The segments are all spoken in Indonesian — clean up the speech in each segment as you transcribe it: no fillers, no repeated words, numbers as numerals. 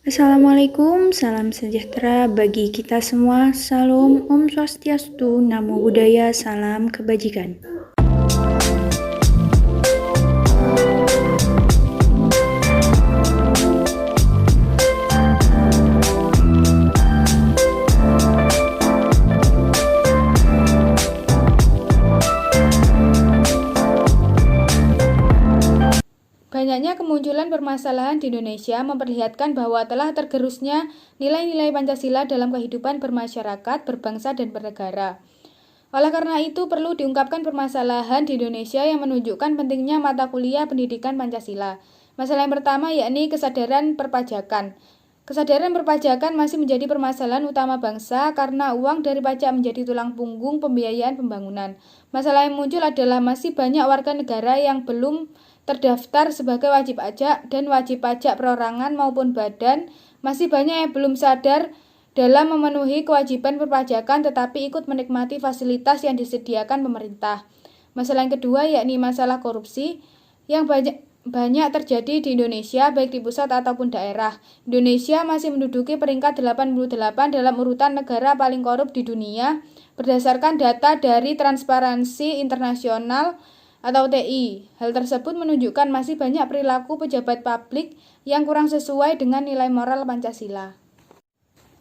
Assalamualaikum, salam sejahtera bagi kita semua. Salam Om Swastiastu, Namo Buddhaya, salam kebajikan. Banyaknya kemunculan permasalahan di Indonesia memperlihatkan bahwa telah tergerusnya nilai-nilai Pancasila dalam kehidupan bermasyarakat, berbangsa, dan bernegara. Oleh karena itu, perlu diungkapkan permasalahan di Indonesia yang menunjukkan pentingnya mata kuliah pendidikan Pancasila. Masalah yang pertama yakni kesadaran perpajakan. Kesadaran perpajakan masih menjadi permasalahan utama bangsa karena uang dari pajak menjadi tulang punggung pembiayaan pembangunan. Masalah yang muncul adalah masih banyak warga negara yang belum terdaftar sebagai wajib pajak dan wajib pajak perorangan maupun badan. Masih banyak yang belum sadar dalam memenuhi kewajiban perpajakan tetapi ikut menikmati fasilitas yang disediakan pemerintah. Masalah yang kedua yakni masalah korupsi yang banyak terjadi di Indonesia baik di pusat ataupun daerah. Indonesia masih menduduki peringkat 88 dalam urutan negara paling korup di dunia berdasarkan data dari Transparansi Internasional atau TI. Hal tersebut menunjukkan masih banyak perilaku pejabat publik yang kurang sesuai dengan nilai moral Pancasila.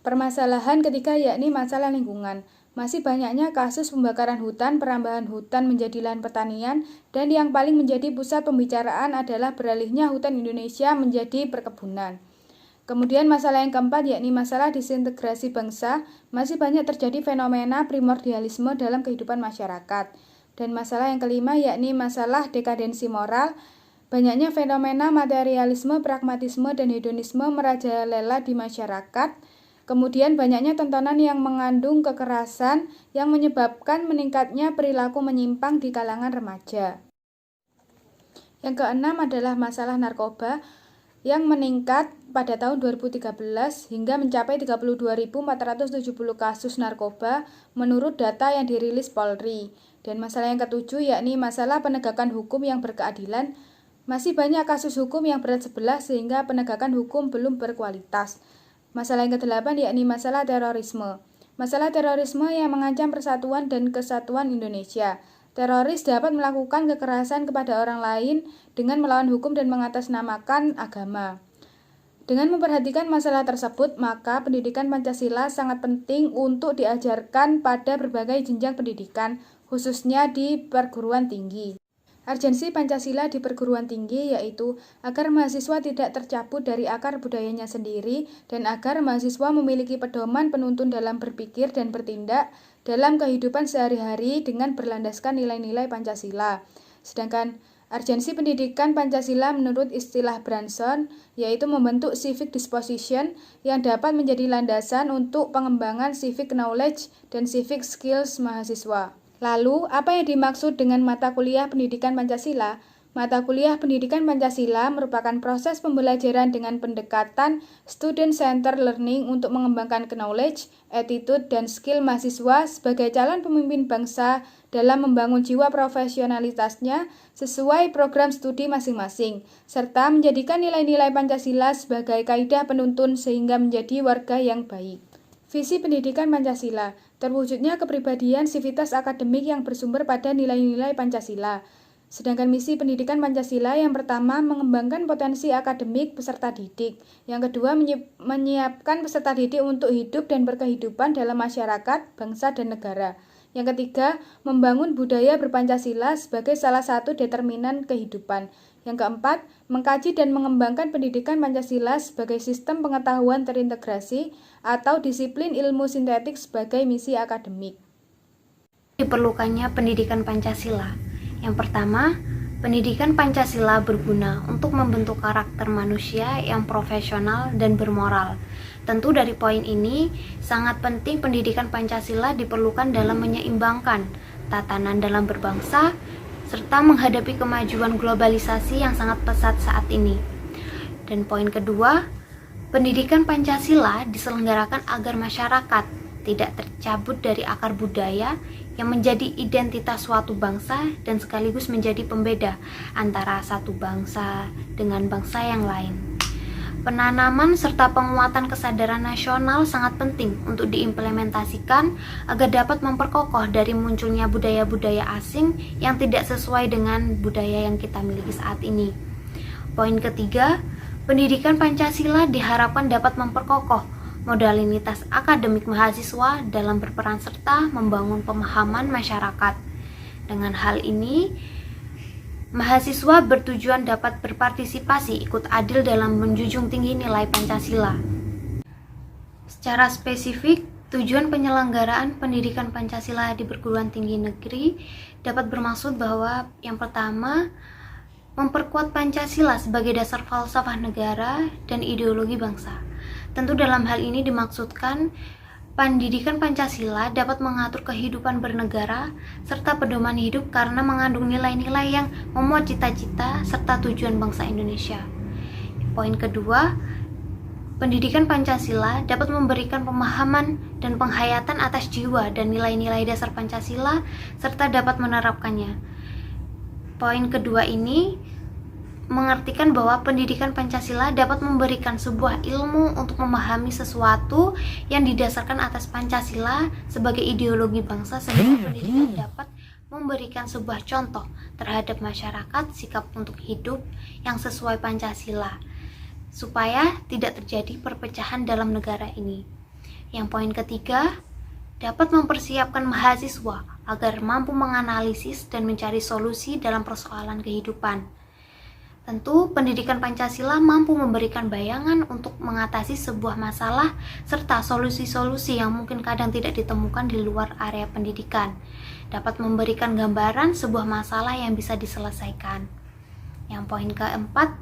Permasalahan ketiga yakni masalah lingkungan. Masih banyaknya kasus pembakaran hutan, perambahan hutan menjadi lahan pertanian, dan yang paling menjadi pusat pembicaraan adalah beralihnya hutan Indonesia menjadi perkebunan. Kemudian masalah yang keempat yakni masalah disintegrasi bangsa. Masih banyak terjadi fenomena primordialisme dalam kehidupan masyarakat. Dan masalah yang kelima yakni masalah dekadensi moral. Banyaknya fenomena materialisme, pragmatisme, dan hedonisme merajalela di masyarakat. Kemudian banyaknya tontonan yang mengandung kekerasan yang menyebabkan meningkatnya perilaku menyimpang di kalangan remaja. Yang keenam adalah masalah narkoba yang meningkat pada tahun 2013 hingga mencapai 32.470 kasus narkoba menurut data yang dirilis Polri. Dan masalah yang ketujuh yakni masalah penegakan hukum yang berkeadilan. Masih banyak kasus hukum yang berat sebelah sehingga penegakan hukum belum berkualitas. Masalah yang kedelapan yakni masalah terorisme. Masalah terorisme yang mengancam persatuan dan kesatuan Indonesia. Teroris dapat melakukan kekerasan kepada orang lain dengan melawan hukum dan mengatasnamakan agama. Dengan memperhatikan masalah tersebut, maka pendidikan Pancasila sangat penting untuk diajarkan pada berbagai jenjang pendidikan, khususnya di perguruan tinggi. Urgensi Pancasila di perguruan tinggi yaitu agar mahasiswa tidak tercabut dari akar budayanya sendiri dan agar mahasiswa memiliki pedoman penuntun dalam berpikir dan bertindak dalam kehidupan sehari-hari dengan berlandaskan nilai-nilai Pancasila. Sedangkan urgensi pendidikan Pancasila menurut istilah Branson yaitu membentuk civic disposition yang dapat menjadi landasan untuk pengembangan civic knowledge dan civic skills mahasiswa. Lalu, apa yang dimaksud dengan mata kuliah pendidikan Pancasila? Mata kuliah pendidikan Pancasila merupakan proses pembelajaran dengan pendekatan student-centered learning untuk mengembangkan knowledge, attitude, dan skill mahasiswa sebagai calon pemimpin bangsa dalam membangun jiwa profesionalitasnya sesuai program studi masing-masing, serta menjadikan nilai-nilai Pancasila sebagai kaidah penuntun sehingga menjadi warga yang baik. Visi pendidikan Pancasila, terwujudnya kepribadian sivitas akademik yang bersumber pada nilai-nilai Pancasila. Sedangkan misi pendidikan Pancasila yang pertama mengembangkan potensi akademik peserta didik. Yang kedua menyiapkan peserta didik untuk hidup dan berkehidupan dalam masyarakat, bangsa, dan negara. Yang ketiga, membangun budaya berpancasila sebagai salah satu determinan kehidupan. Yang keempat, mengkaji dan mengembangkan pendidikan Pancasila sebagai sistem pengetahuan terintegrasi atau disiplin ilmu sintetik sebagai misi akademik. Diperlukannya pendidikan Pancasila. Yang pertama, pendidikan Pancasila berguna untuk membentuk karakter manusia yang profesional dan bermoral. Tentu dari poin ini, sangat penting pendidikan Pancasila diperlukan dalam menyeimbangkan tatanan dalam berbangsa, serta menghadapi kemajuan globalisasi yang sangat pesat saat ini. Dan poin kedua, pendidikan Pancasila diselenggarakan agar masyarakat tidak tercabut dari akar budaya yang menjadi identitas suatu bangsa dan sekaligus menjadi pembeda antara satu bangsa dengan bangsa yang lain. Penanaman serta penguatan kesadaran nasional sangat penting untuk diimplementasikan agar dapat memperkokoh dari munculnya budaya-budaya asing yang tidak sesuai dengan budaya yang kita miliki saat ini. Poin ketiga, pendidikan Pancasila diharapkan dapat memperkokoh modalitas akademik mahasiswa dalam berperan serta membangun pemahaman masyarakat. Dengan hal ini, mahasiswa bertujuan dapat berpartisipasi ikut adil dalam menjunjung tinggi nilai Pancasila. Secara spesifik, tujuan penyelenggaraan pendidikan Pancasila di perguruan tinggi negeri dapat bermaksud bahwa yang pertama, memperkuat Pancasila sebagai dasar falsafah negara dan ideologi bangsa. Tentu dalam hal ini dimaksudkan pendidikan Pancasila dapat mengatur kehidupan bernegara serta pedoman hidup karena mengandung nilai-nilai yang memuat cita-cita serta tujuan bangsa Indonesia. Poin kedua, pendidikan Pancasila dapat memberikan pemahaman dan penghayatan atas jiwa dan nilai-nilai dasar Pancasila serta dapat menerapkannya. Poin kedua ini mengartikan bahwa pendidikan Pancasila dapat memberikan sebuah ilmu untuk memahami sesuatu yang didasarkan atas Pancasila sebagai ideologi bangsa, sehingga pendidikan dapat memberikan sebuah contoh terhadap masyarakat sikap untuk hidup yang sesuai Pancasila supaya tidak terjadi perpecahan dalam negara ini. Yang poin ketiga, dapat mempersiapkan mahasiswa agar mampu menganalisis dan mencari solusi dalam persoalan kehidupan. Tentu, pendidikan Pancasila mampu memberikan bayangan untuk mengatasi sebuah masalah serta solusi-solusi yang mungkin kadang tidak ditemukan di luar area pendidikan. Dapat memberikan gambaran sebuah masalah yang bisa diselesaikan. Yang poin keempat,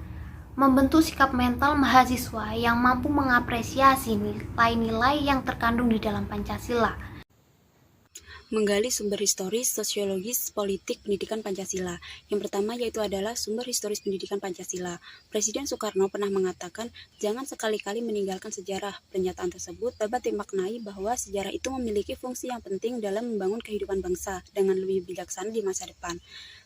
membentuk sikap mental mahasiswa yang mampu mengapresiasi nilai-nilai yang terkandung di dalam Pancasila. Menggali sumber historis, sosiologis, politik, pendidikan Pancasila. Yang pertama yaitu adalah sumber historis pendidikan Pancasila. Presiden Soekarno pernah mengatakan, jangan sekali-kali meninggalkan sejarah. Pernyataan tersebut dapat dimaknai bahwa sejarah itu memiliki fungsi yang penting dalam membangun kehidupan bangsa dengan lebih bijaksana di masa depan.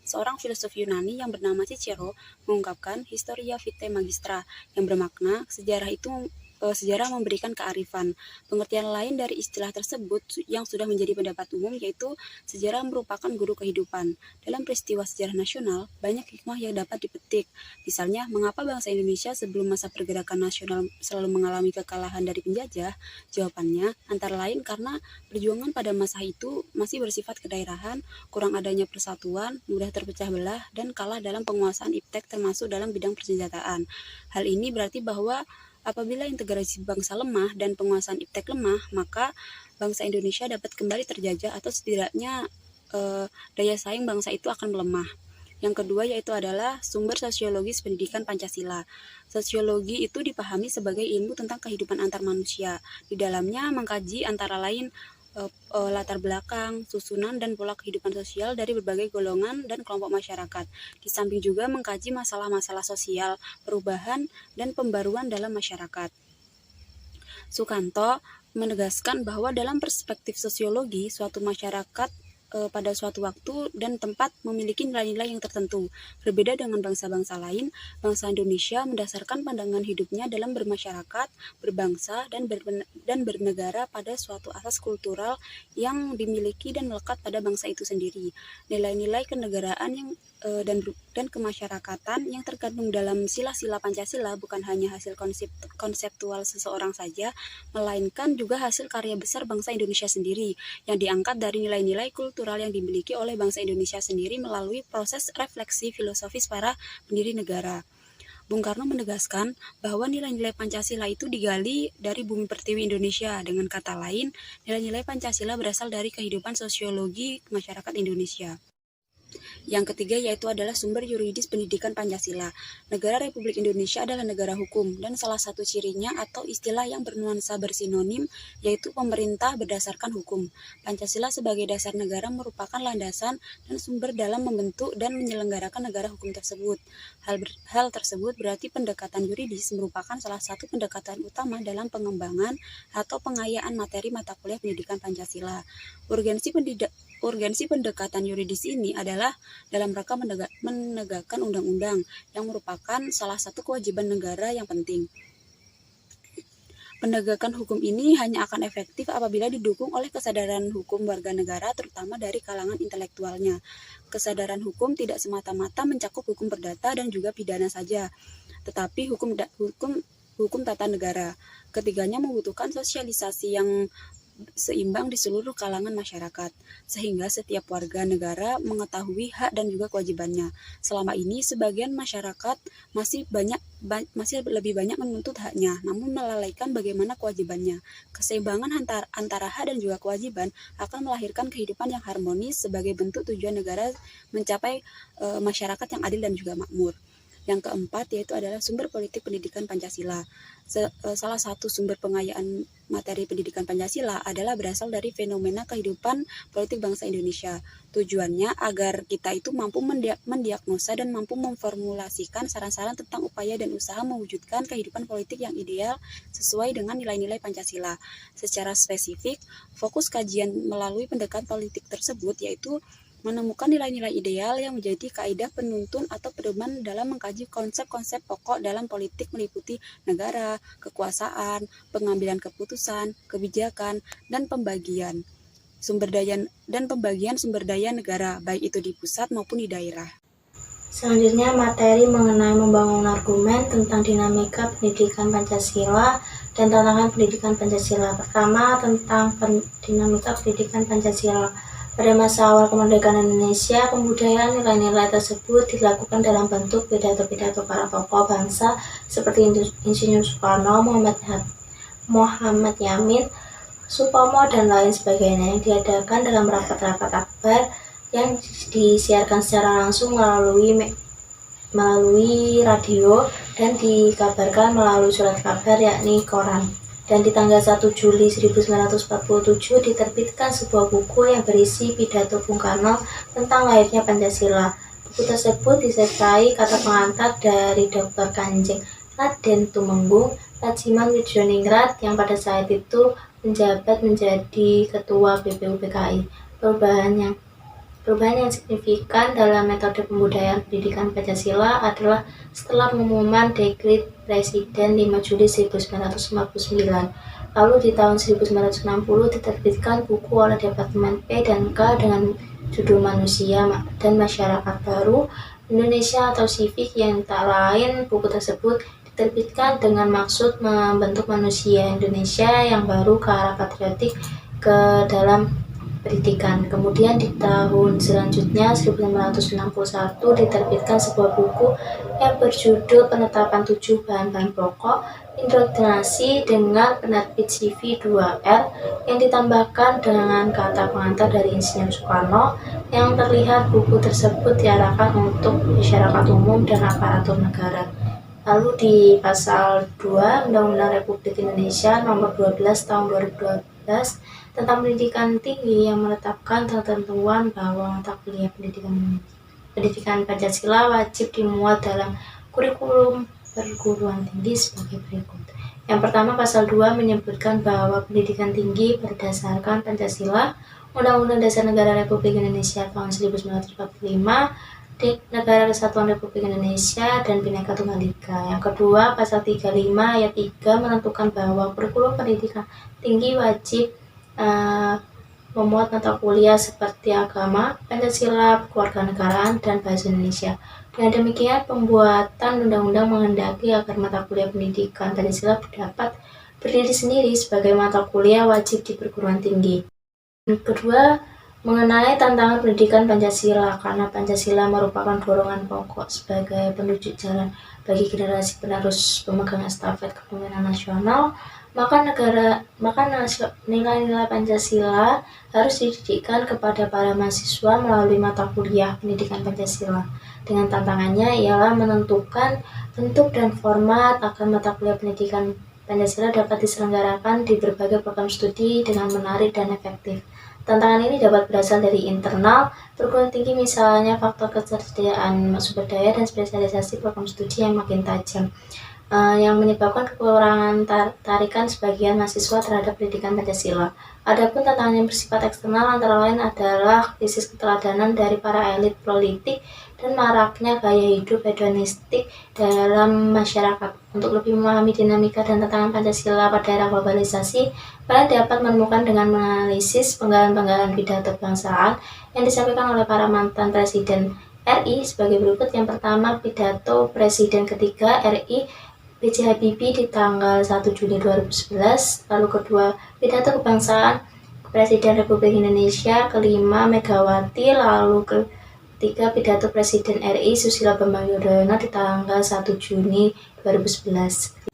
Seorang filsuf Yunani yang bernama Cicero mengungkapkan Historia Vitae Magistra, yang bermakna sejarah memberikan kearifan. Pengertian lain dari istilah tersebut yang sudah menjadi pendapat umum yaitu sejarah merupakan guru kehidupan. Dalam peristiwa sejarah nasional, banyak hikmah yang dapat dipetik. Misalnya, mengapa bangsa Indonesia sebelum masa pergerakan nasional selalu mengalami kekalahan dari penjajah? Jawabannya, antara lain karena perjuangan pada masa itu masih bersifat kedaerahan, kurang adanya persatuan, mudah terpecah belah, dan kalah dalam penguasaan iptek termasuk dalam bidang persenjataan. Hal ini berarti bahwa apabila integrasi bangsa lemah dan penguasaan iptek lemah, maka bangsa Indonesia dapat kembali terjajah atau setidaknya daya saing bangsa itu akan melemah. Yang kedua yaitu adalah sumber sosiologis pendidikan Pancasila. Sosiologi itu dipahami sebagai ilmu tentang kehidupan antar manusia. Di dalamnya mengkaji antara lain latar belakang, susunan, dan pola kehidupan sosial dari berbagai golongan dan kelompok masyarakat. Di samping juga mengkaji masalah-masalah sosial, perubahan, dan pembaruan dalam masyarakat. Sukanto menegaskan bahwa dalam perspektif sosiologi, suatu masyarakat pada suatu waktu dan tempat memiliki nilai-nilai yang tertentu. Berbeda dengan bangsa-bangsa lain, bangsa Indonesia mendasarkan pandangan hidupnya dalam bermasyarakat, berbangsa, dan bernegara pada suatu asas kultural yang dimiliki dan melekat pada bangsa itu sendiri. Nilai-nilai kenegaraan yang dan kemasyarakatan yang terkandung dalam sila-sila Pancasila bukan hanya hasil konseptual seseorang saja, melainkan juga hasil karya besar bangsa Indonesia sendiri yang diangkat dari nilai-nilai kultural yang dimiliki oleh bangsa Indonesia sendiri melalui proses refleksi filosofis para pendiri negara. Bung Karno menegaskan bahwa nilai-nilai Pancasila itu digali dari bumi pertiwi Indonesia. Dengan kata lain, nilai-nilai Pancasila berasal dari kehidupan sosiologi masyarakat Indonesia. Yang ketiga yaitu adalah sumber yuridis pendidikan Pancasila. Negara Republik Indonesia adalah negara hukum dan salah satu cirinya atau istilah yang bernuansa bersinonim yaitu pemerintah berdasarkan hukum. Pancasila sebagai dasar negara merupakan landasan dan sumber dalam membentuk dan menyelenggarakan negara hukum tersebut. Hal tersebut berarti pendekatan yuridis merupakan salah satu pendekatan utama dalam pengembangan atau pengayaan materi mata kuliah pendidikan Pancasila. Urgensi pendekatan yuridis ini adalah dalam rangka menegakkan undang-undang yang merupakan salah satu kewajiban negara yang penting. Penegakan hukum ini hanya akan efektif apabila didukung oleh kesadaran hukum warga negara, terutama dari kalangan intelektualnya. Kesadaran hukum tidak semata-mata mencakup hukum perdata dan juga pidana saja, tetapi hukum tata negara. Ketiganya membutuhkan sosialisasi yang seimbang di seluruh kalangan masyarakat, sehingga setiap warga negara mengetahui hak dan juga kewajibannya. Selama ini, sebagian masyarakat masih lebih banyak menuntut haknya, namun melalaikan bagaimana kewajibannya. Keseimbangan antara hak dan juga kewajiban akan melahirkan kehidupan yang harmonis sebagai bentuk tujuan negara mencapai masyarakat yang adil dan juga makmur. Yang keempat yaitu adalah sumber politik pendidikan Pancasila. Salah satu sumber pengayaan materi pendidikan Pancasila adalah berasal dari fenomena kehidupan politik bangsa Indonesia. Tujuannya agar kita itu mampu mendiagnosa dan mampu memformulasikan saran-saran tentang upaya dan usaha mewujudkan kehidupan politik yang ideal sesuai dengan nilai-nilai Pancasila. Secara spesifik, fokus kajian melalui pendekatan politik tersebut yaitu menemukan nilai-nilai ideal yang menjadi kaidah penuntun atau pedoman dalam mengkaji konsep-konsep pokok dalam politik meliputi negara, kekuasaan, pengambilan keputusan, kebijakan, dan pembagian sumber daya negara, baik itu di pusat maupun di daerah. Selanjutnya, materi mengenai membangun argumen tentang dinamika pendidikan Pancasila dan tantangan pendidikan Pancasila. Pertama, tentang dinamika pendidikan Pancasila. Pada masa awal kemerdekaan Indonesia, pembudayaan nilai-nilai tersebut dilakukan dalam bentuk pidato-pidato para tokoh bangsa seperti Insinyur Soekarno, Muhammad Yamin, Supomo, dan lain sebagainya yang diadakan dalam rapat-rapat akbar yang disiarkan secara langsung melalui radio dan dikabarkan melalui surat kabar yakni koran. Dan di tanggal 1 Juli 1947 diterbitkan sebuah buku yang berisi pidato Bung Karno tentang lahirnya Pancasila. Buku tersebut disertai kata pengantar dari Dr. Kanjeng Raden Tumenggung Lajiman Widjoningrat yang pada saat itu menjabat menjadi Ketua BPUPKI. Perubahan yang signifikan dalam metode pembudayaan pendidikan Pancasila adalah setelah pengumuman Dekret Presiden 5 Juli 1959. Lalu di tahun 1960 diterbitkan buku oleh Departemen P dan K dengan judul Manusia dan Masyarakat Baru Indonesia atau Civic, yang tak lain buku tersebut diterbitkan dengan maksud membentuk manusia Indonesia yang baru ke arah patriotik ke dalam pendidikan. Kemudian di tahun selanjutnya 1961 diterbitkan sebuah buku yang berjudul Penetapan 7 Bahan-bahan Pokok Indoktrinasi dengan penerbit CV2R yang ditambahkan dengan kata pengantar dari Insinyur Soekarno, yang terlihat buku tersebut diarahkan untuk masyarakat umum dan aparatur negara. Lalu di pasal 2 Undang-Undang Republik Indonesia nomor 12 tahun 2012 tentang pendidikan tinggi yang menetapkan ketentuan bahwa mata kuliah pendidikan Pancasila wajib dimuat dalam kurikulum perguruan tinggi sebagai berikut. Yang pertama, pasal 2 menyebutkan bahwa pendidikan tinggi berdasarkan Pancasila, Undang-Undang Dasar Negara Republik Indonesia tahun 1945, Negara Kesatuan Republik Indonesia, dan Bhinneka Tunggal Ika. Yang kedua, pasal 35 ayat 3 menentukan bahwa kurikulum pendidikan tinggi wajib memuat mata kuliah seperti agama, Pancasila, kewarganegaraan, dan bahasa Indonesia. Dengan demikian, pembuatan undang-undang menghendaki agar mata kuliah pendidikan Pancasila dapat berdiri sendiri sebagai mata kuliah wajib di perguruan tinggi. Yang kedua, mengenai tantangan pendidikan Pancasila, karena Pancasila merupakan dorongan pokok sebagai penunjuk jalan bagi generasi penerus pemegang estafet kepemimpinan nasional, maka nilai-nilai Pancasila harus dididikkan kepada para mahasiswa melalui mata kuliah pendidikan Pancasila. Dengan tantangannya ialah menentukan bentuk dan format agar mata kuliah pendidikan Pancasila dapat diselenggarakan di berbagai program studi dengan menarik dan efektif. Tantangan ini dapat berasal dari internal perguruan tinggi, misalnya faktor ketersediaan sumber daya dan spesialisasi program studi yang makin tajam. yang menyebabkan kekurangan tarikan sebagian mahasiswa terhadap pendidikan Pancasila. Adapun tantangan yang bersifat eksternal antara lain adalah krisis keteladanan dari para elit politik dan maraknya gaya hidup hedonistik dalam masyarakat. Untuk lebih memahami dinamika dan tantangan Pancasila pada era globalisasi, kalian dapat menemukan dengan menganalisis penggalan-penggalan pidato kebangsaan yang disampaikan oleh para mantan presiden RI sebagai berikut. Yang pertama, pidato Presiden ketiga RI B.J. Habibie di tanggal 1 Juni 2011, lalu kedua, pidato kebangsaan Presiden Republik Indonesia kelima Megawati, lalu ketiga, pidato Presiden RI Susilo Bambang Yudhoyono di tanggal 1 Juni 2011.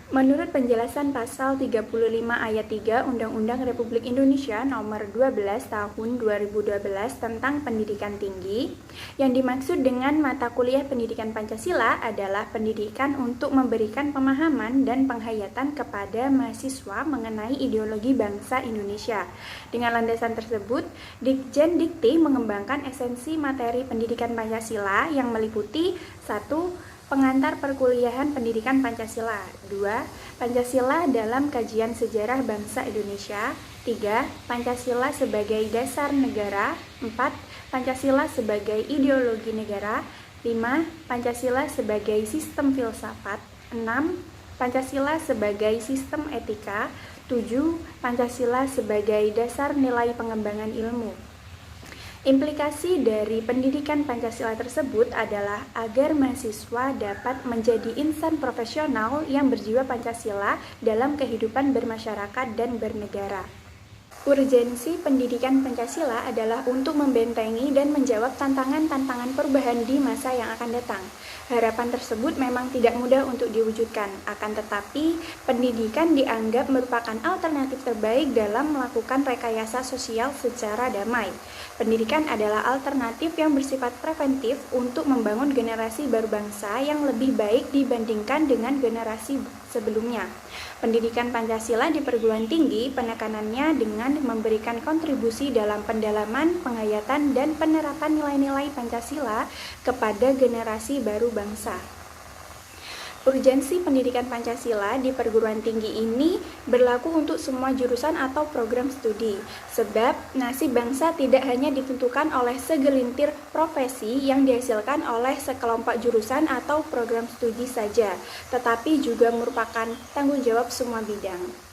Menurut penjelasan pasal 35 ayat 3 Undang-Undang Republik Indonesia Nomor 12 Tahun 2012 tentang Pendidikan Tinggi, yang dimaksud dengan mata kuliah pendidikan Pancasila adalah pendidikan untuk memberikan pemahaman dan penghayatan kepada mahasiswa mengenai ideologi bangsa Indonesia. Dengan landasan tersebut, Ditjen Dikti mengembangkan esensi materi pendidikan Pancasila yang meliputi 1. Pengantar perkuliahan pendidikan Pancasila. 2. Pancasila dalam kajian sejarah bangsa Indonesia. 3. Pancasila sebagai dasar negara. 4. Pancasila sebagai ideologi negara. 5. Pancasila sebagai sistem filsafat. 6. Pancasila sebagai sistem etika. 7. Pancasila sebagai dasar nilai pengembangan ilmu. Implikasi dari pendidikan Pancasila tersebut adalah agar mahasiswa dapat menjadi insan profesional yang berjiwa Pancasila dalam kehidupan bermasyarakat dan bernegara. Urgensi pendidikan Pancasila adalah untuk membentengi dan menjawab tantangan-tantangan perubahan di masa yang akan datang. Harapan tersebut memang tidak mudah untuk diwujudkan, akan tetapi pendidikan dianggap merupakan alternatif terbaik dalam melakukan rekayasa sosial secara damai. Pendidikan adalah alternatif yang bersifat preventif untuk membangun generasi baru bangsa yang lebih baik dibandingkan dengan generasi sebelumnya. Pendidikan Pancasila di perguruan tinggi penekanannya dengan memberikan kontribusi dalam pendalaman, penghayatan, dan penerapan nilai-nilai Pancasila kepada generasi baru bangsa. Urgensi pendidikan Pancasila di perguruan tinggi ini berlaku untuk semua jurusan atau program studi, sebab nasib bangsa tidak hanya ditentukan oleh segelintir profesi yang dihasilkan oleh sekelompok jurusan atau program studi saja, tetapi juga merupakan tanggung jawab semua bidang.